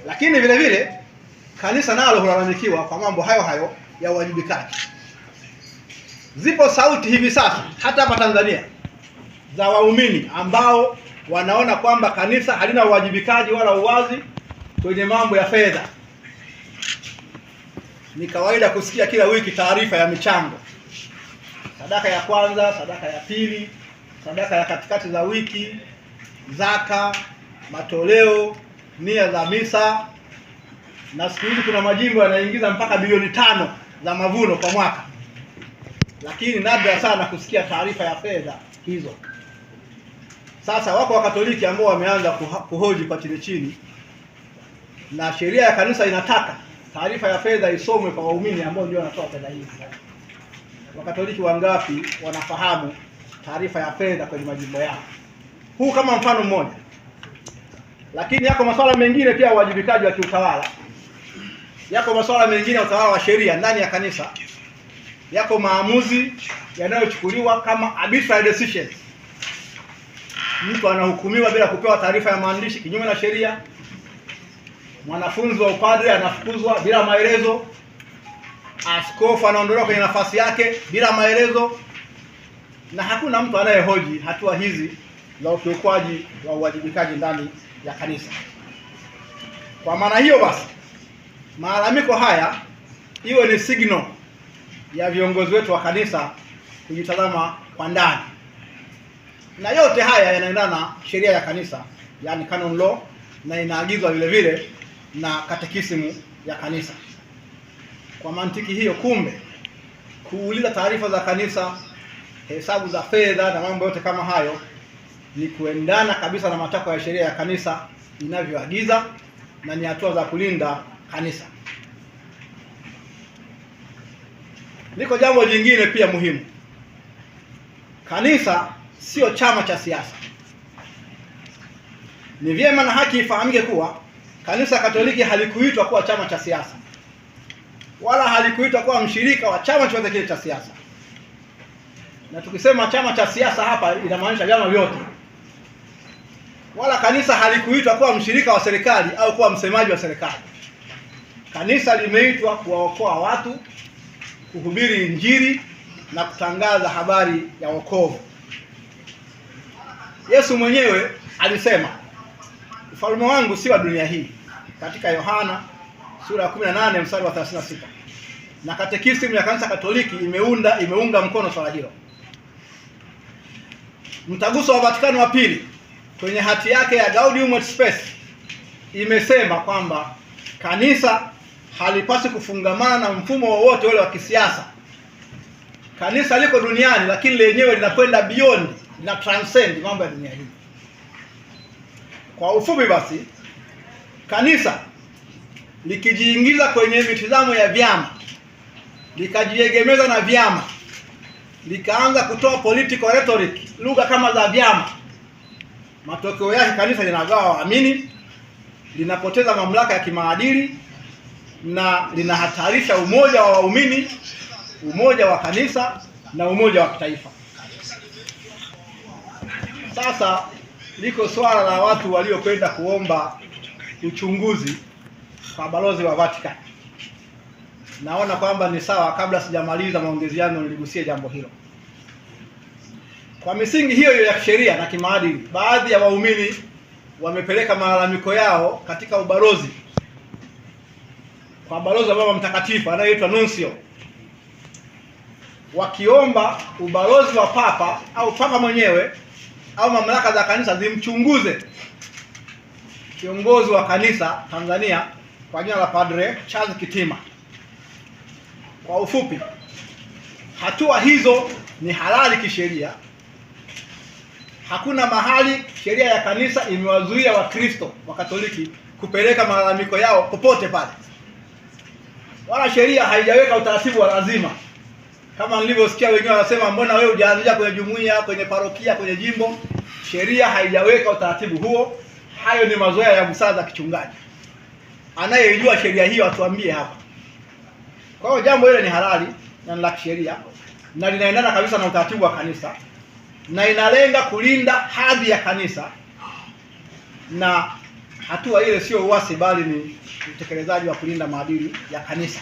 Lakini vile vile kanisa nalo hulalamikiwa kwa mambo hayo hayo ya uwajibikaji. Zipo sauti hivi sasa hata hapa Tanzania za waumini ambao wanaona kwamba kanisa halina uwajibikaji wala uwazi kwenye mambo ya fedha. Ni kawaida kusikia kila wiki taarifa ya michango. Sadaka ya kwanza, sadaka ya pili, sadaka ya katikati za wiki, zaka, matoleo, nia za misa. Na siku hizi kuna majimbo yanaingiza mpaka bilioni 5 za mavuno kwa mwaka. Lakini nadra sana kusikia taarifa ya fedha hizo. Sasa wako Wakatoliki ambao wameanza kuhoji kwa chini, na sheria ya kanisa inataka taarifa ya fedha isomwe kwa waumini ambao ndio wanatoa fedha hizi. Wakatoliki wangapi wanafahamu taarifa ya fedha kwenye majimbo yao? Huu kama mfano mmoja. Lakini yako masuala mengine pia uwajibikaji wa kiutawala. Yako masuala mengine ya utawala wa sheria ndani ya kanisa. Yako maamuzi yanayochukuliwa kama arbitrary decisions. Mtu anahukumiwa bila kupewa taarifa ya maandishi kinyume na sheria. Mwanafunzi wa upadre anafukuzwa bila maelezo. Askofu anaondolewa kwenye nafasi yake bila maelezo. Na hakuna mtu anayehoji hatua hizi za ukiukwaji wa uwajibikaji ndani ya kanisa. Kwa maana hiyo basi, malalamiko haya iwe ni signal ya viongozi wetu wa kanisa kujitazama kwa ndani. Na yote haya yanaendana na sheria ya kanisa, yani canon law, na inaagizwa vile vile na katekisimu ya kanisa. Kwa mantiki hiyo, kumbe kuuliza taarifa za kanisa, hesabu za fedha na mambo yote kama hayo ni kuendana kabisa na matakwa ya sheria ya kanisa inavyoagiza, na ni hatua za kulinda kanisa. Liko jambo jingine pia muhimu. Kanisa sio chama cha siasa. Ni vyema na haki ifahamike kuwa kanisa Katoliki halikuitwa kuwa chama cha siasa, wala halikuitwa kuwa mshirika wa chama chochote kile cha siasa. Na tukisema chama cha siasa hapa inamaanisha vyama vyote. Wala kanisa halikuitwa kuwa mshirika wa serikali au kuwa msemaji wa serikali. Kanisa limeitwa kuwaokoa watu, kuhubiri Injili na kutangaza habari ya wokovu. Yesu mwenyewe alisema, ufalme wangu si wa dunia hii, katika Yohana sura ya 18 mstari wa 36. Na katekisimu ya kanisa Katoliki imeunga mkono swala hilo. Mtaguso wa Vatikano wa pili kwenye hati yake ya Gaudium et Spes imesema kwamba kanisa halipaswi kufungamana na mfumo wowote ule wa kisiasa. Kanisa liko duniani, lakini lenyewe linakwenda beyond, lina transcend mambo ya dunia hii. Kwa ufupi basi, kanisa likijiingiza kwenye mitazamo ya vyama, likajiegemeza na vyama, likaanza kutoa political rhetoric, lugha kama za vyama, matokeo yake kanisa linagawa waamini, linapoteza mamlaka ya kimaadili, na linahatarisha umoja wa waumini, umoja wa kanisa na umoja wa kitaifa. Sasa liko swala la watu waliokwenda kuomba uchunguzi kwa balozi wa Vatican. Naona kwamba ni sawa, kabla sijamaliza maongezi yangu niligusie jambo hilo. Kwa misingi hiyo ya sheria na kimaadili, baadhi ya waumini wamepeleka malalamiko yao katika ubalozi, kwa balozi wa Baba Mtakatifu anayeitwa Nuncio, wakiomba ubalozi wa Papa au Papa mwenyewe au mamlaka za kanisa zimchunguze kiongozi wa kanisa Tanzania kwa jina la Padre Charles Kitima. Kwa ufupi, hatua hizo ni halali kisheria. Hakuna mahali sheria ya kanisa imewazuia Wakristo wa Katoliki kupeleka malalamiko yao popote pale. Wala sheria haijaweka utaratibu wa lazima. Kama nilivyosikia wengine wanasema, mbona wewe hujaanzia kwenye jumuiya, kwenye parokia, kwenye jimbo? Sheria haijaweka utaratibu huo. Hayo ni mazoea ya busara za kichungaji. Anayejua sheria hiyo atuambie hapa. Kwa hiyo jambo hilo ni halali na la kisheria, na linaendana kabisa na utaratibu wa kanisa, na inalenga kulinda hadhi ya kanisa, na hatua ile sio uasi, bali ni utekelezaji wa kulinda maadili ya kanisa.